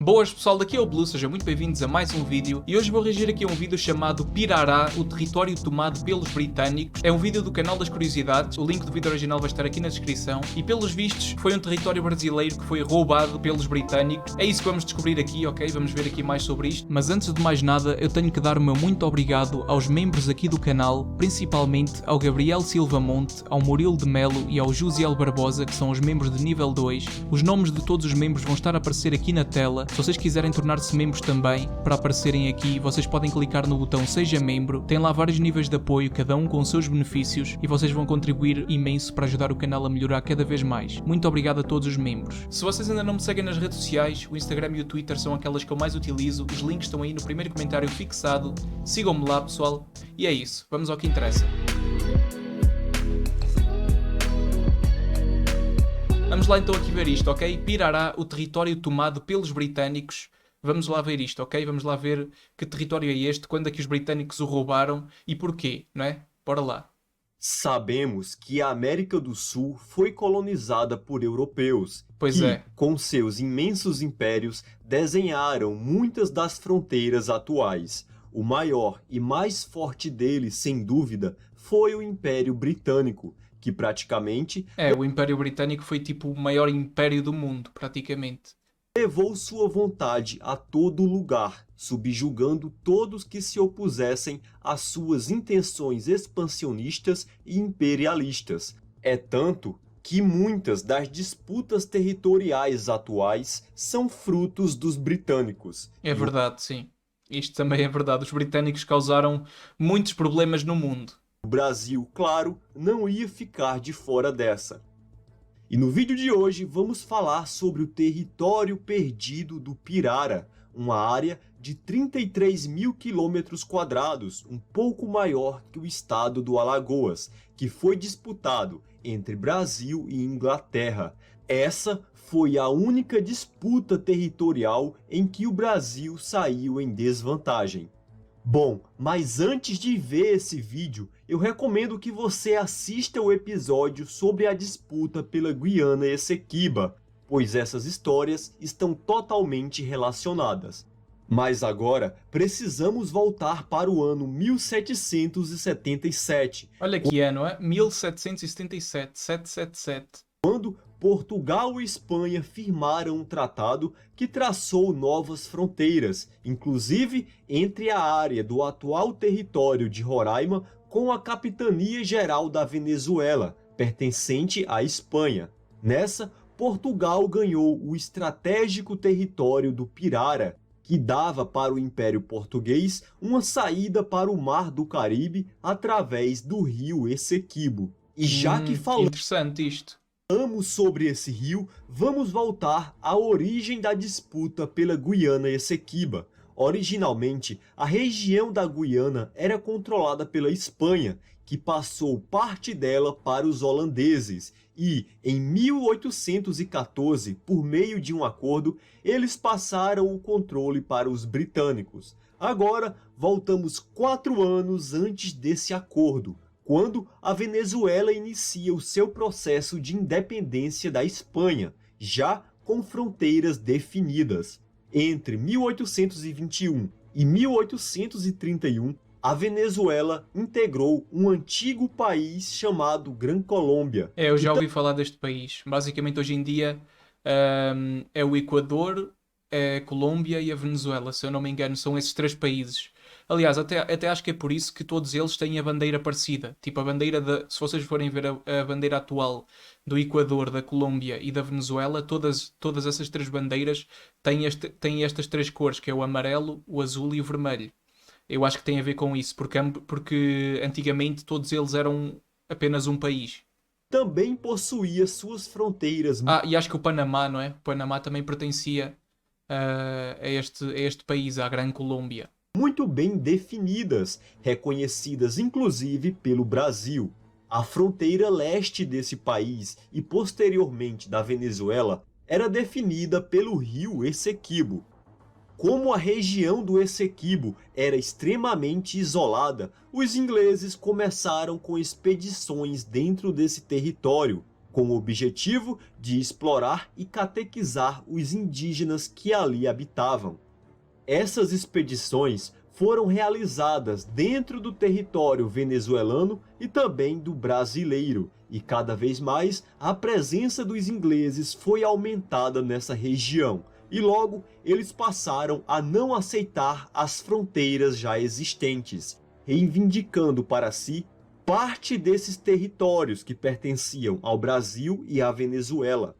Boas pessoal, daqui é o Blue, sejam muito bem-vindos a mais um vídeo e hoje vou reagir aqui a um vídeo chamado Pirará, o território tomado pelos britânicos. É um vídeo do canal das curiosidades, o link do vídeo original vai estar aqui na descrição e pelos vistos foi um território brasileiro que foi roubado pelos britânicos. É isso que vamos descobrir aqui, ok? Vamos ver aqui mais sobre isto. Mas antes de mais nada eu tenho que dar o meu muito obrigado aos membros aqui do canal, principalmente ao Gabriel Silva Monte, ao Murilo de Melo e ao Josiel Barbosa, que são os membros de nível 2. Os nomes de todos os membros vão estar a aparecer aqui na tela. Se vocês quiserem tornar-se membros também, para aparecerem aqui, vocês podem clicar no botão Seja Membro. Tem lá vários níveis de apoio, cada um com os seus benefícios, e vocês vão contribuir imenso para ajudar o canal a melhorar cada vez mais. Muito obrigado a todos os membros. Se vocês ainda não me seguem nas redes sociais, o Instagram e o Twitter são aquelas que eu mais utilizo, os links estão aí no primeiro comentário fixado. Sigam-me lá, pessoal. E é isso, vamos ao que interessa. Vamos lá então aqui ver isto, ok? Pirará, o território tomado pelos britânicos. Vamos lá ver isto, ok? Vamos lá ver que território é este, quando é que os britânicos o roubaram e porquê, não é? Bora lá. Sabemos que a América do Sul foi colonizada por europeus, Pois que, é. com seus imensos impérios, desenharam muitas das fronteiras atuais. O maior e mais forte deles, sem dúvida, foi o Império Britânico, que praticamente O Império Britânico foi tipo o maior império do mundo, praticamente. levou sua vontade a todo lugar, subjugando todos que se opusessem às suas intenções expansionistas e imperialistas. É tanto que muitas das disputas territoriais atuais são frutos dos britânicos. É verdade, sim. Isto também é verdade. Os britânicos causaram muitos problemas no mundo. O Brasil, claro, não ia ficar de fora dessa. E no vídeo de hoje vamos falar sobre o território perdido do Pirara, uma área de 33 mil quilômetros quadrados, um pouco maior que o estado do Alagoas, que foi disputado entre Brasil e Inglaterra. Essa foi a única disputa territorial em que o Brasil saiu em desvantagem. Bom, mas antes de ver esse vídeo, eu recomendo que você assista o episódio sobre a disputa pela Guiana Essequiba, pois essas histórias estão totalmente relacionadas. Mas agora, precisamos voltar para o ano 1777, Olha que ano, é? 1777, 777. quando Portugal e Espanha firmaram um tratado que traçou novas fronteiras, inclusive entre a área do atual território de Roraima com a Capitania Geral da Venezuela, pertencente à Espanha. Nessa, Portugal ganhou o estratégico território do Pirara, que dava para o Império Português uma saída para o Mar do Caribe através do rio Essequibo. E já que falamos Interessante isto. sobre esse rio, vamos voltar à origem da disputa pela Guiana Essequiba. Originalmente, a região da Guiana era controlada pela Espanha, que passou parte dela para os holandeses, e em 1814, por meio de um acordo, eles passaram o controle para os britânicos. Agora, voltamos 4 anos antes desse acordo, quando a Venezuela inicia o seu processo de independência da Espanha, já com fronteiras definidas. Entre 1821 e 1831, a Venezuela integrou um antigo país chamado Gran Colômbia. Eu já ouvi falar deste país. Basicamente, hoje em dia, é o Equador, a Colômbia e a Venezuela, se eu não me engano, são esses 3 países. Aliás, até acho que é por isso que todos eles têm a bandeira parecida. Tipo, a bandeira se vocês forem ver a bandeira atual do Equador, da Colômbia e da Venezuela, todas essas 3 bandeiras têm estas 3 cores, que é o amarelo, o azul e o vermelho. Eu acho que tem a ver com isso, porque antigamente todos eles eram apenas um país. Também possuía suas fronteiras. E acho que o Panamá, não é? O Panamá também pertencia a este país, à Gran Colômbia. Muito bem definidas, reconhecidas inclusive pelo Brasil. A fronteira leste desse país e posteriormente da Venezuela era definida pelo rio Essequibo. Como a região do Essequibo era extremamente isolada, os ingleses começaram com expedições dentro desse território. com o objetivo de explorar e catequizar os indígenas que ali habitavam. Essas expedições foram realizadas dentro do território venezuelano e também do brasileiro, e cada vez mais a presença dos ingleses foi aumentada nessa região, e logo eles passaram a não aceitar as fronteiras já existentes, reivindicando para si parte desses territórios que pertenciam ao Brasil e à Venezuela.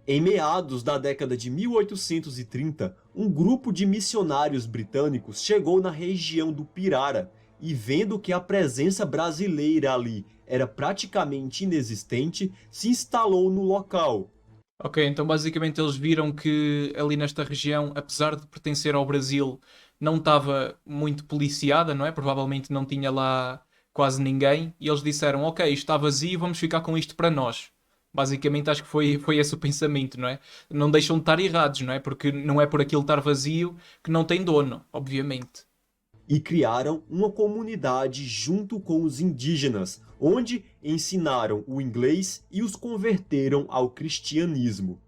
Em meados da década de 1830, um grupo de missionários britânicos chegou na região do Pirara e, vendo que a presença brasileira ali era praticamente inexistente, se instalou no local. Ok, então basicamente eles viram que ali nesta região, apesar de pertencer ao Brasil, não estava muito policiada, não é? Provavelmente não tinha lá quase ninguém, e eles disseram, ok, isto está vazio, vamos ficar com isto para nós. Basicamente acho que foi esse o pensamento, não é? Não deixam de estar errados, não é? Porque não é por aquilo estar vazio que não tem dono, obviamente. E criaram uma comunidade junto com os indígenas, onde ensinaram o inglês e os converteram ao cristianismo.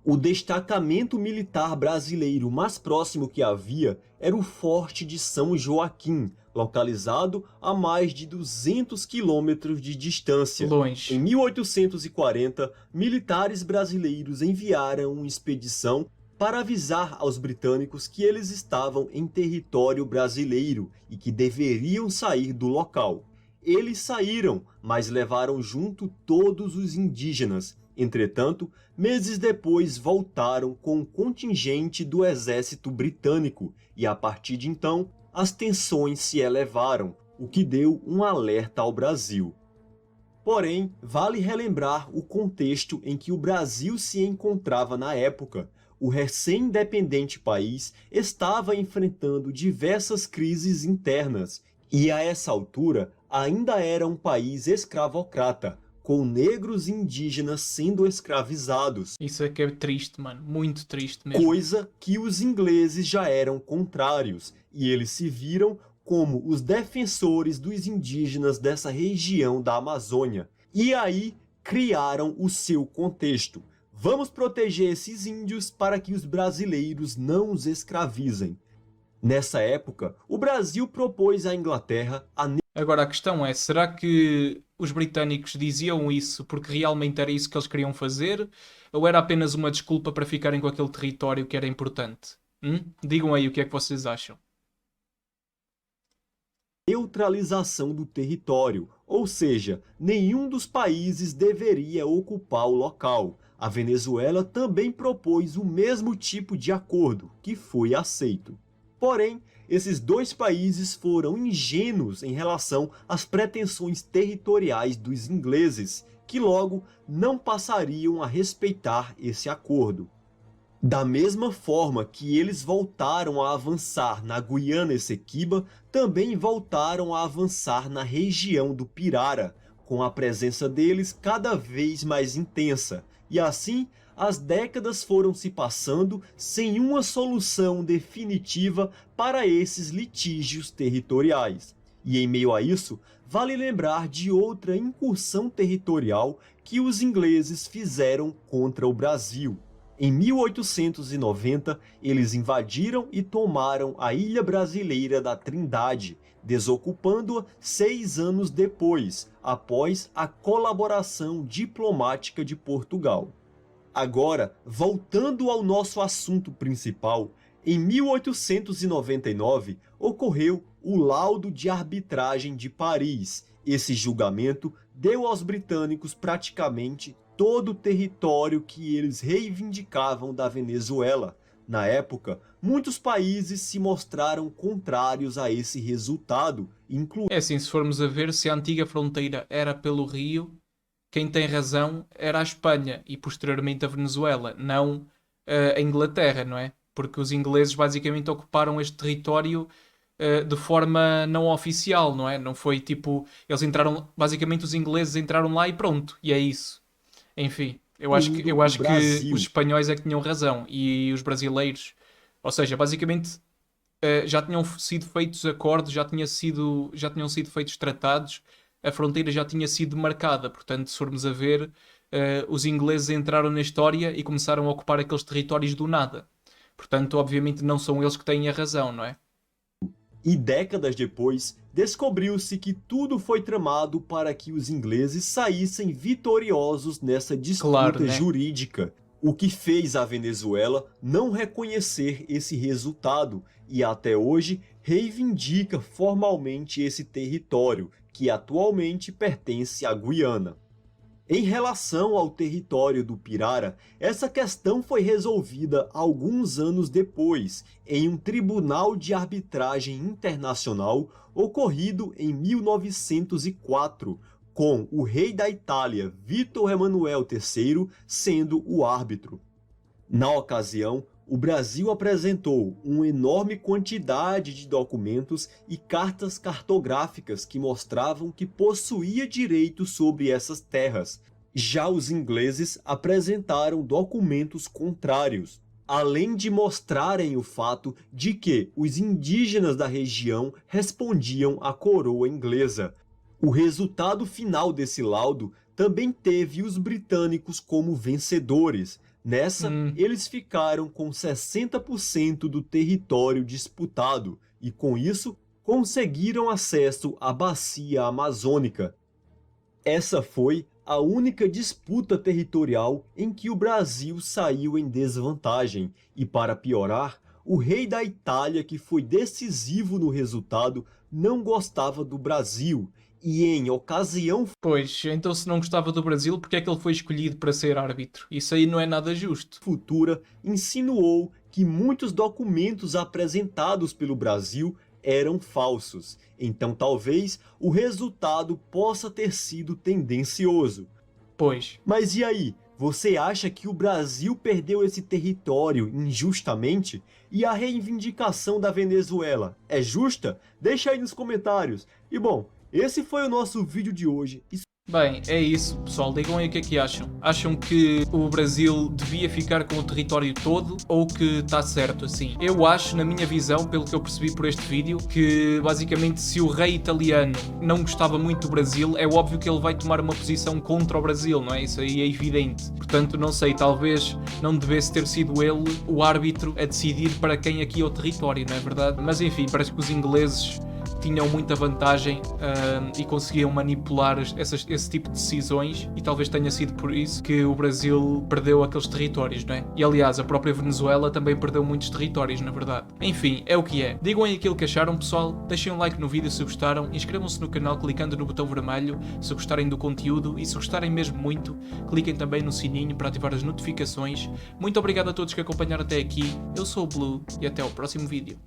O destacamento militar brasileiro mais próximo que havia era o Forte de São Joaquim, localizado a mais de 200 quilômetros de distância. Em Longe. 1840, militares brasileiros enviaram uma expedição para avisar aos britânicos que eles estavam em território brasileiro e que deveriam sair do local. Eles saíram, mas levaram junto todos os indígenas. Entretanto, meses depois voltaram com um contingente do exército britânico e, a partir de então, as tensões se elevaram, o que deu um alerta ao Brasil. Porém, vale relembrar o contexto em que o Brasil se encontrava na época. O recém-independente país estava enfrentando diversas crises internas e, a essa altura, ainda era um país escravocrata, com negros e indígenas sendo escravizados, Isso é que é triste, mano. Muito triste mesmo. coisa que os ingleses já eram contrários, e eles se viram como os defensores dos indígenas dessa região da Amazônia. E aí criaram o seu contexto. Vamos proteger esses índios para que os brasileiros não os escravizem. Nessa época, o Brasil propôs à Inglaterra a Agora a questão é, será que os britânicos diziam isso porque realmente era isso que eles queriam fazer? Ou era apenas uma desculpa para ficarem com aquele território que era importante? Digam aí o que é que vocês acham. neutralização do território, ou seja, nenhum dos países deveria ocupar o local. A Venezuela também propôs o mesmo tipo de acordo, que foi aceito. Porém, esses dois países foram ingênuos em relação às pretensões territoriais dos ingleses, que logo não passariam a respeitar esse acordo. Da mesma forma que eles voltaram a avançar na Guiana Essequiba, também voltaram a avançar na região do Pirara, com a presença deles cada vez mais intensa, e assim as décadas foram se passando sem uma solução definitiva para esses litígios territoriais. E em meio a isso, vale lembrar de outra incursão territorial que os ingleses fizeram contra o Brasil. Em 1890, eles invadiram e tomaram a ilha brasileira da Trindade, desocupando-a 6 anos depois, após a colaboração diplomática de Portugal. Agora, voltando ao nosso assunto principal, em 1899 ocorreu o Laudo de Arbitragem de Paris. Esse julgamento deu aos britânicos praticamente todo o território que eles reivindicavam da Venezuela. Na época, muitos países se mostraram contrários a esse resultado, incluindo É assim, se formos a ver, se a antiga fronteira era pelo Rio, quem tem razão era a Espanha e posteriormente a Venezuela, não a Inglaterra, não é? Porque os ingleses basicamente ocuparam este território de forma não oficial, não é? Não foi tipo, eles entraram, basicamente os ingleses entraram lá e pronto, e é isso. Enfim, eu o acho que os Brasil. espanhóis é que tinham razão e os brasileiros, ou seja, basicamente já tinham sido feitos acordos, já tinham sido feitos tratados, a fronteira já tinha sido marcada, portanto, se formos a ver, os ingleses entraram na história e começaram a ocupar aqueles territórios do nada. Portanto, obviamente não são eles que têm a razão, não é? E décadas depois, descobriu-se que tudo foi tramado para que os ingleses saíssem vitoriosos nessa disputa Claro, né? jurídica, o que fez a Venezuela não reconhecer esse resultado e até hoje reivindica formalmente esse território, que atualmente pertence à Guiana. Em relação ao território do Pirara, essa questão foi resolvida alguns anos depois, em um tribunal de arbitragem internacional ocorrido em 1904, com o rei da Itália, Vítor Emanuel III, sendo o árbitro. Na ocasião, o Brasil apresentou uma enorme quantidade de documentos e cartas cartográficas que mostravam que possuía direito sobre essas terras. Já os ingleses apresentaram documentos contrários, além de mostrarem o fato de que os indígenas da região respondiam à coroa inglesa. O resultado final desse laudo também teve os britânicos como vencedores. Nessa, eles ficaram com 60% do território disputado e, com isso, conseguiram acesso à bacia amazônica. Essa foi a única disputa territorial em que o Brasil saiu em desvantagem e, para piorar, o rei da Itália, que foi decisivo no resultado, não gostava do Brasil e, em ocasião Pois, então se não gostava do Brasil, porque é que ele foi escolhido para ser árbitro? Isso aí não é nada justo. futura, insinuou que muitos documentos apresentados pelo Brasil eram falsos. Então talvez o resultado possa ter sido tendencioso. Pois. Mas e aí? Você acha que o Brasil perdeu esse território injustamente? E a reivindicação da Venezuela é justa? Deixa aí nos comentários. E bom, esse foi o nosso vídeo de hoje. Bem, é isso, pessoal. Digam aí o que é que acham. Acham que o Brasil devia ficar com o território todo ou que está certo assim? Eu acho, na minha visão, pelo que eu percebi por este vídeo, que basicamente se o rei italiano não gostava muito do Brasil, é óbvio que ele vai tomar uma posição contra o Brasil, não é? Isso aí é evidente. Portanto, não sei, talvez não devesse ter sido ele o árbitro a decidir para quem aqui é o território, não é verdade? Mas enfim, parece que os ingleses tinham muita vantagem e conseguiam manipular esse tipo de decisões e talvez tenha sido por isso que o Brasil perdeu aqueles territórios, não é? E aliás, a própria Venezuela também perdeu muitos territórios, na verdade. Enfim, é o que é. Digam aí aquilo que acharam, pessoal. Deixem um like no vídeo se gostaram. Inscrevam-se no canal clicando no botão vermelho se gostarem do conteúdo e se gostarem mesmo muito, cliquem também no sininho para ativar as notificações. Muito obrigado a todos que acompanharam até aqui. Eu sou o Blue e até ao próximo vídeo.